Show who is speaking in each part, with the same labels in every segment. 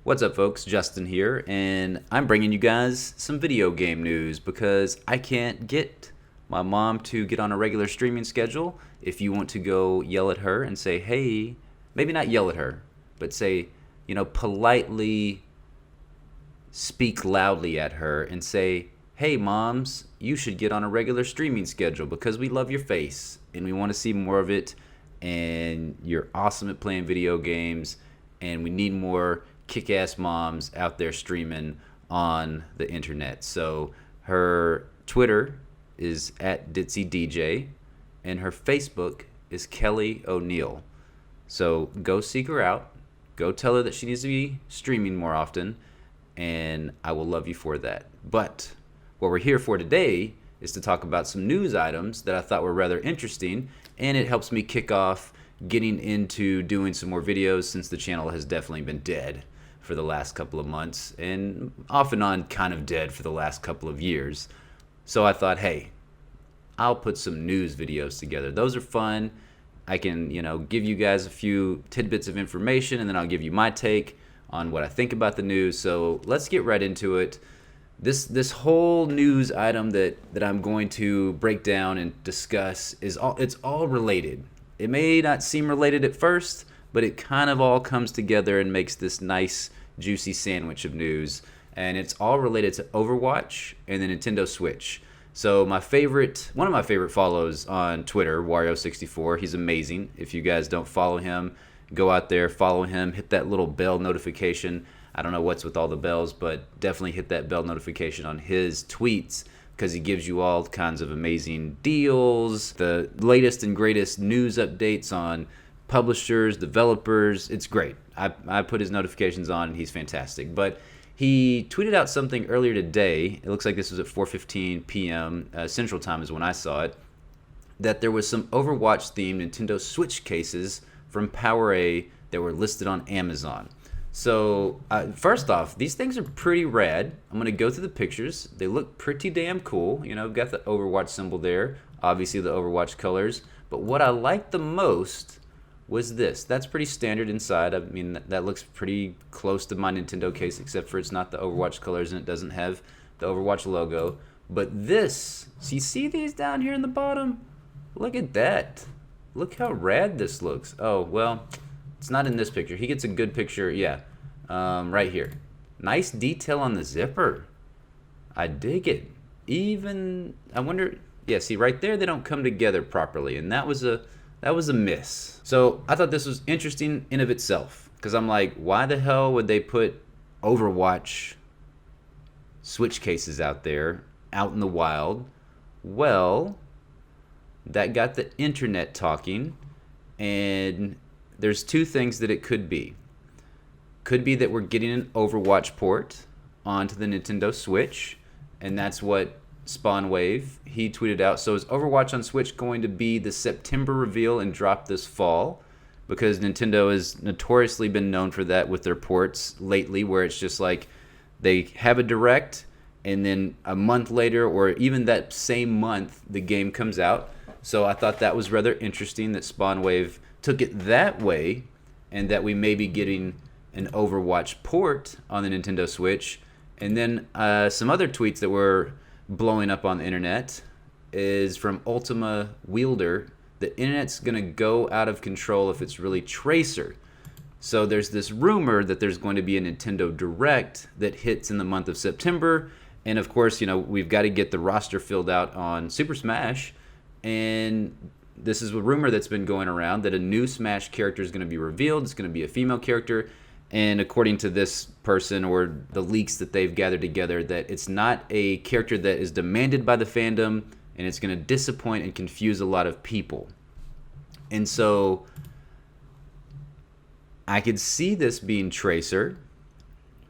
Speaker 1: What's up, folks? Justin here, and I'm bringing you guys some video game news because I can't get my mom to get on a regular streaming schedule. If you want to go yell at her and say, hey, maybe not yell at her, but say, politely speak loudly at her and say, hey, moms, you should get on a regular streaming schedule because we love your face and we want to see more of it. And you're awesome at playing video games, and we need more kick-ass moms out there streaming on the internet. So her Twitter is at DitsyDJ, and her Facebook is Kelly O'Neill. So go seek her out. Go tell her that she needs to be streaming more often, and I will love you for that. But what we're here for today is to talk about some news items that I thought were rather interesting, and it helps me kick off getting into doing some more videos since the channel has definitely been dead for the last couple of months and off and on kind of dead for the last couple of years. So I thought, hey, I'll put some news videos together. Those are fun. I can, give you guys a few tidbits of information, and then I'll give you my take on what I think about the news. So let's get right into it. This whole news item that I'm going to break down and discuss it's all related. It may not seem related at first, but it kind of all comes together and makes this nice juicy sandwich of news. And it's all related to Overwatch and the Nintendo Switch. So one of my favorite follows on Twitter, Wario64, he's amazing. If you guys don't follow him, go out there, follow him, hit that little bell notification. I don't know what's with all the bells, but definitely hit that bell notification on his tweets because he gives you all kinds of amazing deals, the latest and greatest news updates on publishers, developers. It's great. I put his notifications on, and he's fantastic. But he tweeted out something earlier today. It looks like this was at 4:15 p.m. Central Time is when I saw it, that there was some Overwatch-themed Nintendo Switch cases from PowerA that were listed on Amazon. So first off, these things are pretty rad. I'm going to go through the pictures. They look pretty damn cool. We've got the Overwatch symbol there, obviously the Overwatch colors. But what I liked the most was this. That's pretty standard inside. I mean, that looks pretty close to my Nintendo case, except for it's not the Overwatch colors and it doesn't have the Overwatch logo. But this, so you see these down here in the bottom? Look at that. Look how rad this looks. Oh, well, it's not in this picture. He gets a good picture, yeah, right here. Nice detail on the zipper. I dig it. Even, I wonder, yeah, see right there they don't come together properly, and that was a miss. So I thought this was interesting in of itself, because I'm like, why the hell would they put Overwatch Switch cases out there, out in the wild? Well, that got the internet talking, and there's two things that it could be. Could be that we're getting an Overwatch port onto the Nintendo Switch, and that's what Spawnwave, he tweeted out. So is Overwatch on Switch going to be the September reveal and drop this fall? Because Nintendo has notoriously been known for that with their ports lately, where it's just like they have a direct, and then a month later, or even that same month, the game comes out. So I thought that was rather interesting that Spawnwave took it that way, and that we may be getting an Overwatch port on the Nintendo Switch. And then some other tweets that were blowing up on the internet is from Ultima Wielder. The internet's going to go out of control if it's really Tracer. So there's this rumor that there's going to be a Nintendo Direct that hits in the month of September. And of course, we've got to get the roster filled out on Super Smash. And this is a rumor that's been going around that a new Smash character is going to be revealed. It's going to be a female character. And according to this person, or the leaks that they've gathered together, that it's not a character that is demanded by the fandom, and it's going to disappoint and confuse a lot of people. And so I could see this being Tracer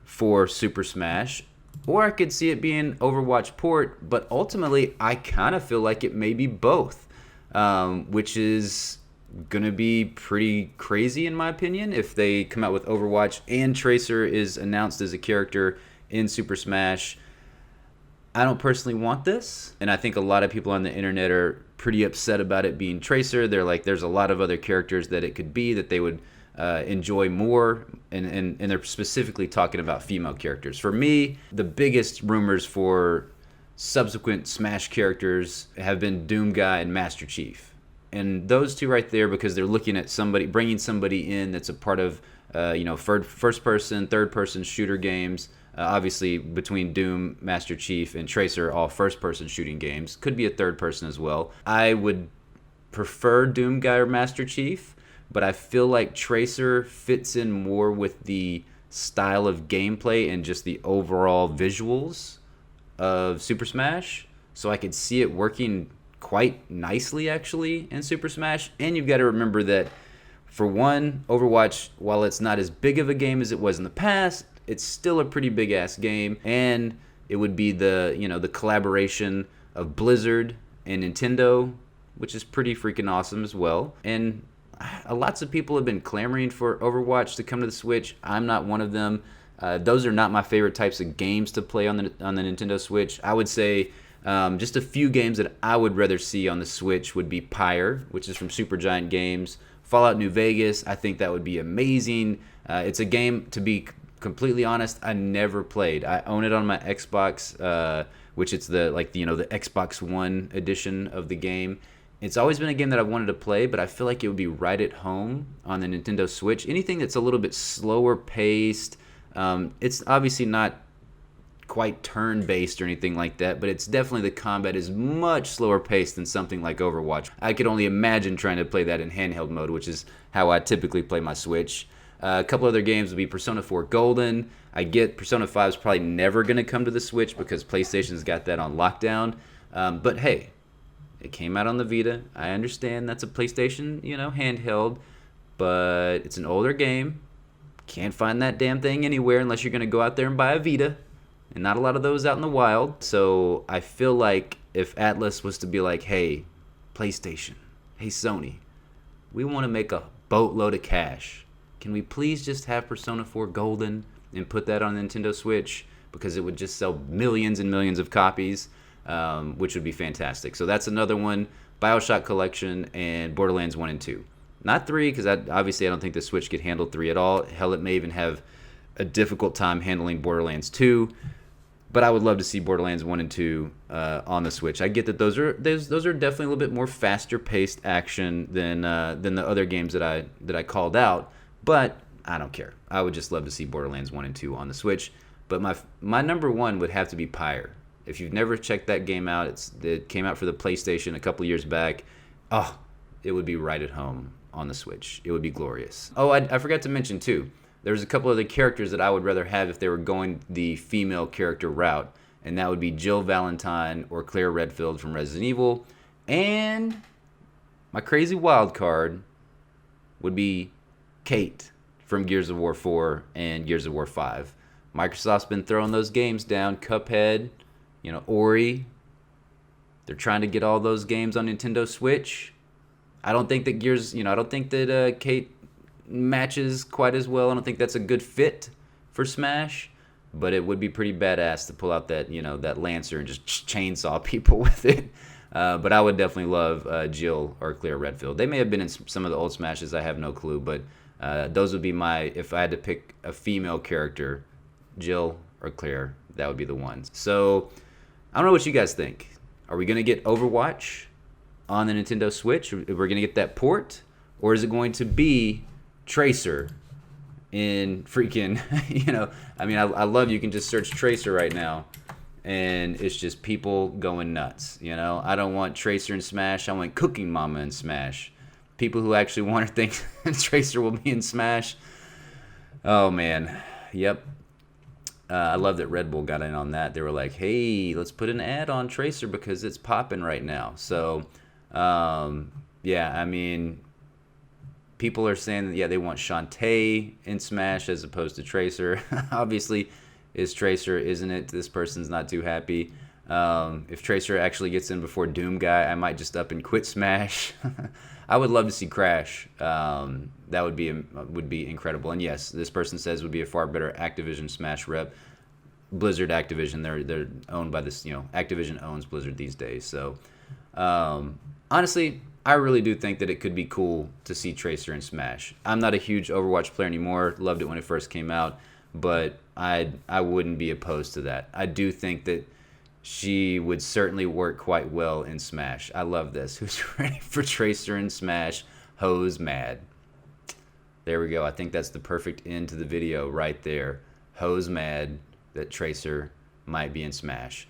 Speaker 1: for Super Smash, or I could see it being Overwatch port, but ultimately I kind of feel like it may be both. Which is going to be pretty crazy in my opinion if they come out with Overwatch and Tracer is announced as a character in Super Smash. I don't personally want this, and I think a lot of people on the internet are pretty upset about it being Tracer. They're like, there's a lot of other characters that it could be that they would enjoy more, and they're specifically talking about female characters. For me, the biggest rumors for subsequent Smash characters have been Doom Guy and Master Chief, and those two right there, because they're looking at somebody, bringing somebody in that's a part of first person, third person shooter games. Obviously, between Doom, Master Chief, and Tracer, all first person shooting games. Could be a third person as well. I would prefer Doom Guy or Master Chief, but I feel like Tracer fits in more with the style of gameplay and just the overall visuals of Super Smash. So I could see it working quite nicely, actually, in Super Smash. And you've got to remember that, for one, Overwatch, while it's not as big of a game as it was in the past, it's still a pretty big-ass game. And it would be the collaboration of Blizzard and Nintendo, which is pretty freaking awesome as well. And lots of people have been clamoring for Overwatch to come to the Switch. I'm not one of them. Those are not my favorite types of games to play on the Nintendo Switch. I would say just a few games that I would rather see on the Switch would be Pyre, which is from Supergiant Games. Fallout New Vegas, I think that would be amazing. It's a game, to be completely honest, I never played. I own it on my Xbox, which it's the Xbox One edition of the game. It's always been a game that I've wanted to play, but I feel like it would be right at home on the Nintendo Switch. Anything that's a little bit slower paced. It's obviously not quite turn-based or anything like that, but it's definitely, the combat is much slower paced than something like Overwatch. I could only imagine trying to play that in handheld mode, which is how I typically play my Switch. A couple other games would be Persona 4 Golden. I get Persona 5 is probably never going to come to the Switch because PlayStation's got that on lockdown. But hey, it came out on the Vita. I understand that's a PlayStation, handheld, but it's an older game. Can't find that damn thing anywhere unless you're going to go out there and buy a Vita, and not a lot of those out in the wild. So I feel like if Atlas was to be like, hey, PlayStation, hey, Sony, we want to make a boatload of cash. Can we please just have Persona 4 Golden and put that on Nintendo Switch? Because it would just sell millions and millions of copies, which would be fantastic. So that's another one. BioShock Collection and Borderlands 1 and 2. Not 3, because obviously I don't think the Switch could handle 3 at all. Hell, it may even have a difficult time handling Borderlands 2. But I would love to see Borderlands 1 and 2 on the Switch. I get that those are definitely a little bit more faster-paced action than the other games that I called out. But I don't care. I would just love to see Borderlands 1 and 2 on the Switch. But my number one would have to be Pyre. If you've never checked that game out, it came out for the PlayStation a couple years back. Oh, it would be right at home on the Switch. It would be glorious. Oh, I forgot to mention, too, there's a couple other characters that I would rather have if they were going the female character route, and that would be Jill Valentine or Claire Redfield from Resident Evil. And my crazy wild card would be Kate from Gears of War 4 and Gears of War 5. Microsoft's been throwing those games down. Cuphead, Ori. They're trying to get all those games on Nintendo Switch. I don't think that Kate matches quite as well. I don't think that's a good fit for Smash, but it would be pretty badass to pull out that Lancer and just chainsaw people with it. But I would definitely love Jill or Claire Redfield. They may have been in some of the old Smashes. I have no clue, but those would be if I had to pick a female character, Jill or Claire, that would be the ones. So I don't know what you guys think. Are we going to get Overwatch on the Nintendo Switch? We're going to get that port? Or is it going to be Tracer in freaking, I love you can just search Tracer right now, and it's just people going nuts, I don't want Tracer in Smash. I want Cooking Mama in Smash. People who actually want to think Tracer will be in Smash. Oh, man. Yep. I love that Red Bull got in on that. They were like, hey, let's put an ad on Tracer because it's popping right now. So, people are saying that, they want Shantae in Smash as opposed to Tracer. Obviously, it's Tracer, isn't it? This person's not too happy. If Tracer actually gets in before Doom Guy, I might just up and quit Smash. I would love to see Crash. That would be incredible. And yes, this person says would be a far better Activision Smash rep. Blizzard Activision, they're owned by this, Activision owns Blizzard these days. So honestly, I really do think that it could be cool to see Tracer in Smash. I'm not a huge Overwatch player anymore. Loved it when it first came out, but I wouldn't be opposed to that. I do think that she would certainly work quite well in Smash. I love this. Who's ready for Tracer in Smash? Hose mad. There we go. I think that's the perfect end to the video right there. Hose mad that Tracer might be in Smash.